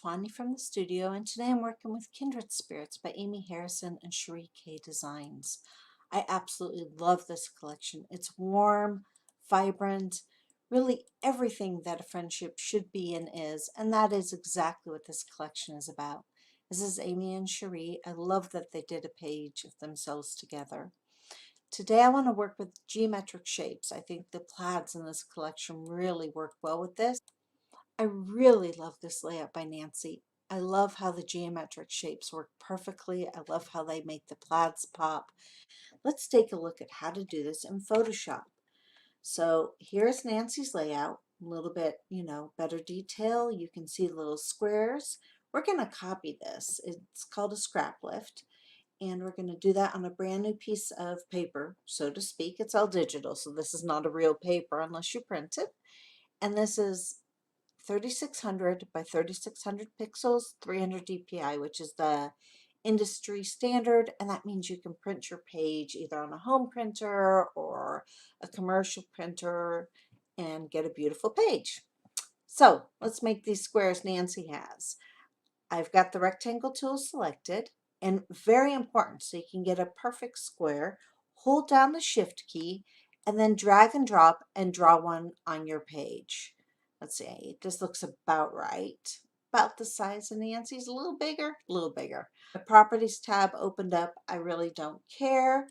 Tawny from the studio, and today I'm working with Kindred Spirits by Amy Harrison and Cherie K Designs. I absolutely love this collection. It's warm, vibrant, really everything that a friendship should be and is, and that is exactly what this collection is about. This is Amy and Cherie. I love that they did a page of themselves together. Today I want to work with geometric shapes. I think the plaids in this collection really work well with this. I really love this layout by Nancy. I love how the geometric shapes work perfectly. I love how they make the plaids pop. Let's take a look at how to do this in Photoshop. So here's Nancy's layout, a little bit, better detail. You can see the little squares. We're going to copy this. It's called a scrap lift, and we're going to do that on a brand new piece of paper, so to speak. It's all digital, so this is not a real paper unless you print it. And this is 3600 by 3600 pixels, 300 dpi, which is the industry standard, and that means you can print your page either on a home printer or a commercial printer and get a beautiful page. So let's make these squares Nancy has. I've got the rectangle tool selected, and very important, so you can get a perfect square, hold down the shift key and then drag and drop and draw one on your page. Let's see, this looks about right. About the size of Nancy's, a little bigger, a little bigger. The properties tab opened up. I really don't care.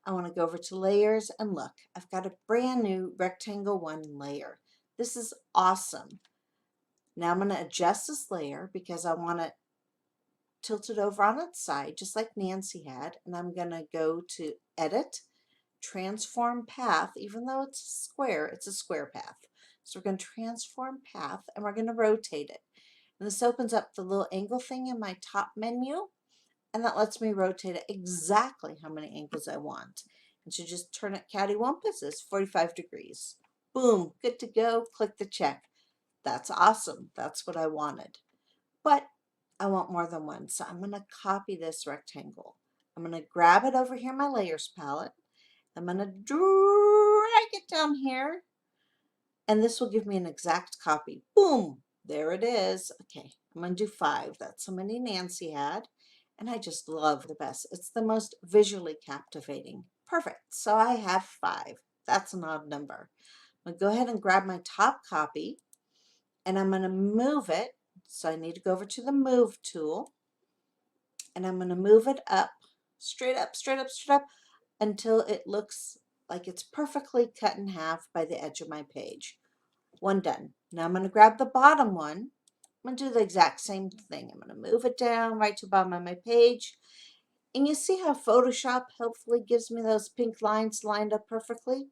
I want to go over to layers and look, I've got a brand new rectangle 1 layer. This is awesome. Now I'm going to adjust this layer because I want it tilted over on its side, just like Nancy had, and I'm going to go to Edit, Transform Path. Even though it's a square path. So we're going to transform path and we're going to rotate it. And this opens up the little angle thing in my top menu, and that lets me rotate it exactly how many angles I want. And so just turn it cattywampus is 45 degrees. Boom, good to go. Click the check. That's awesome. That's what I wanted. But I want more than one, so I'm going to copy this rectangle. I'm going to grab it over here in my layers palette. I'm going to drag it down here, and this will give me an exact copy. Boom, there it is. Okay, I'm going to do 5. That's how many Nancy had, and I just love the best. It's the most visually captivating. Perfect, so I have 5. That's an odd number. I'm going to go ahead and grab my top copy, and I'm going to move it. So I need to go over to the Move tool, and I'm going to move it up, straight up, straight up, straight up, until it looks like it's perfectly cut in half by the edge of my page. One done. Now I'm going to grab the bottom one. I'm going to do the exact same thing. I'm going to move it down right to the bottom of my page. And you see how Photoshop helpfully gives me those pink lines lined up perfectly?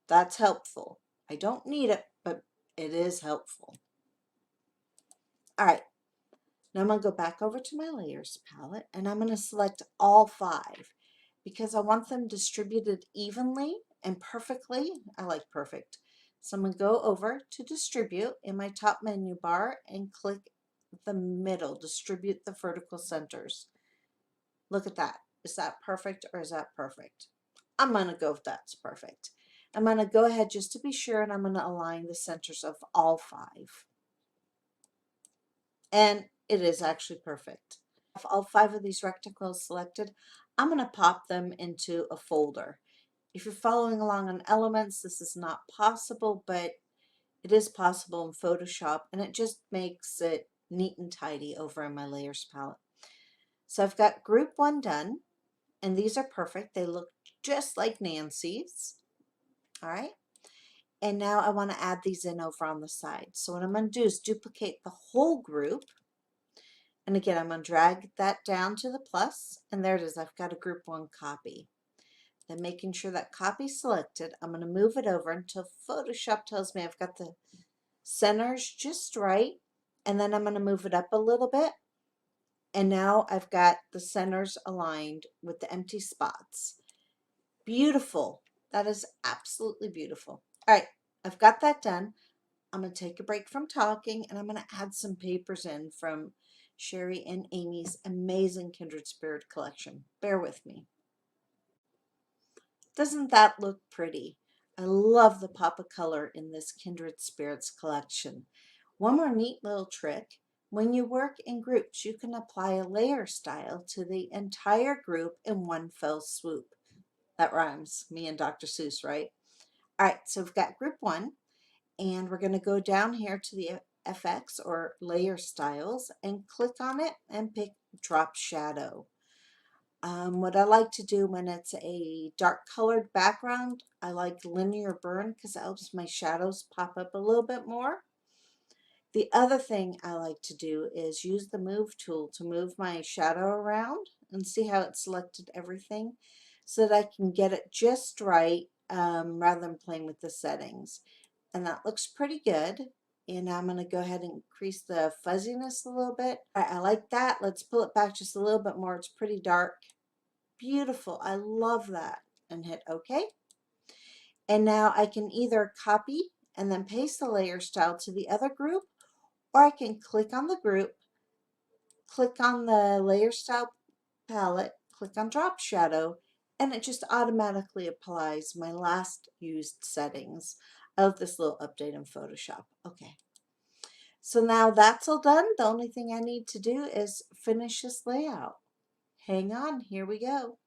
That's helpful. I don't need it, but it is helpful. All right. Now I'm going to go back over to my layers palette, and I'm going to select all 5 because I want them distributed evenly and perfectly. I like perfect. So I'm going to go over to distribute in my top menu bar and click the middle, distribute the vertical centers. Look at that. Is that perfect or is that perfect? I'm going to go if that's perfect. I'm going to go ahead just to be sure, and I'm going to align the centers of all 5. And it is actually perfect. If all 5 of these rectangles selected, I'm going to pop them into a folder. If you're following along on Elements, this is not possible, but it is possible in Photoshop, and it just makes it neat and tidy over in my layers palette. So I've got group 1 done, and these are perfect. They look just like Nancy's. All right. And now I want to add these in over on the side. So what I'm going to do is duplicate the whole group. And again, I'm going to drag that down to the plus, and there it is. I've got a group 1 copy. Then making sure that copy selected, I'm going to move it over until Photoshop tells me I've got the centers just right. And then I'm going to move it up a little bit. And now I've got the centers aligned with the empty spots. Beautiful. That is absolutely beautiful. All right, I've got that done. I'm going to take a break from talking, and I'm going to add some papers in from Cherie and Amy's amazing Kindred Spirit collection. Bear with me. Doesn't that look pretty? I love the pop of color in this Kindred Spirits collection. One more neat little trick. When you work in groups, you can apply a layer style to the entire group in one fell swoop. That rhymes, me and Dr. Seuss, right? All right, so we've got group one, and we're going to go down here to the FX or layer styles and click on it and pick drop shadow. What I like to do when it's a dark colored background, I like linear burn because it helps my shadows pop up a little bit more. The other thing I like to do is use the move tool to move my shadow around and see how it selected everything so that I can get it just right rather than playing with the settings. And that looks pretty good. And I'm going to go ahead and increase the fuzziness a little bit. All right, I like that. Let's pull it back just a little bit more. It's pretty dark. Beautiful. I love that. And hit OK. And now I can either copy and then paste the layer style to the other group, or I can click on the group, click on the layer style palette, click on drop shadow, and it just automatically applies my last used settings of this little update in Photoshop. Okay. So now that's all done. The only thing I need to do is finish this layout. Hang on, here we go.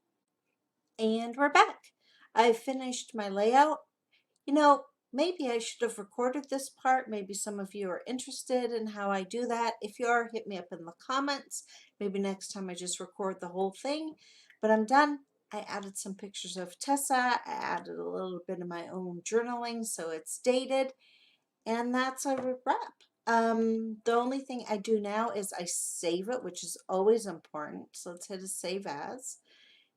And we're back. I finished my layout. You know, maybe I should have recorded this part. Maybe some of you are interested in how I do that. If you are, hit me up in the comments. Maybe next time I just record the whole thing. But I'm done. I added some pictures of Tessa. I added a little bit of my own journaling so it's dated. And that's a wrap. The only thing I do now is I save it, which is always important. So let's hit a save as.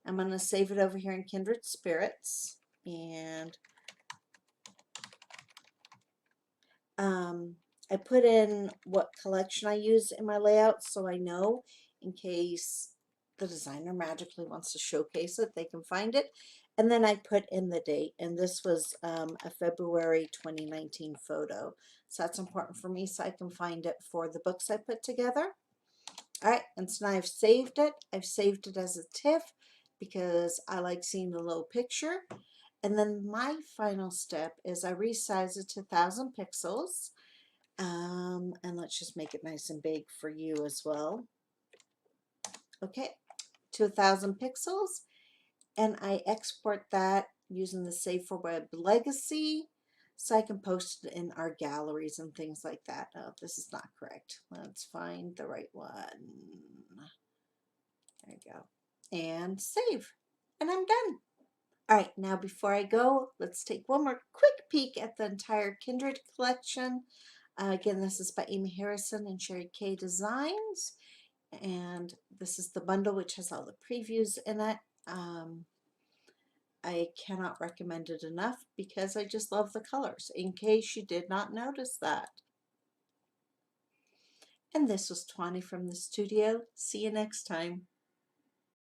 I'm going to save it over here in Kindred Spirits. And I put in what collection I use in my layout so I know in case the designer magically wants to showcase it, they can find it. And then I put in the date, and this was a February 2019 photo. So that's important for me so I can find it for the books I put together. All right, and so now I've saved it. I've saved it as a TIFF because I like seeing the little picture. And then my final step is I resize it to 1000 pixels. And let's just make it nice and big for you as well. Okay, to 1000 pixels. And I export that using the Save for Web Legacy so I can post it in our galleries and things like that. Oh, this is not correct. Let's find the right one. There you go. And save. And I'm done. All right, now before I go, let's take one more quick peek at the entire Kindred collection. Again, this is by Amy Harrison and Sherry K Designs. And this is the bundle which has all the previews in it. I cannot recommend it enough because I just love the colors, in case you did not notice that. And this was Twani from the studio. See you next time.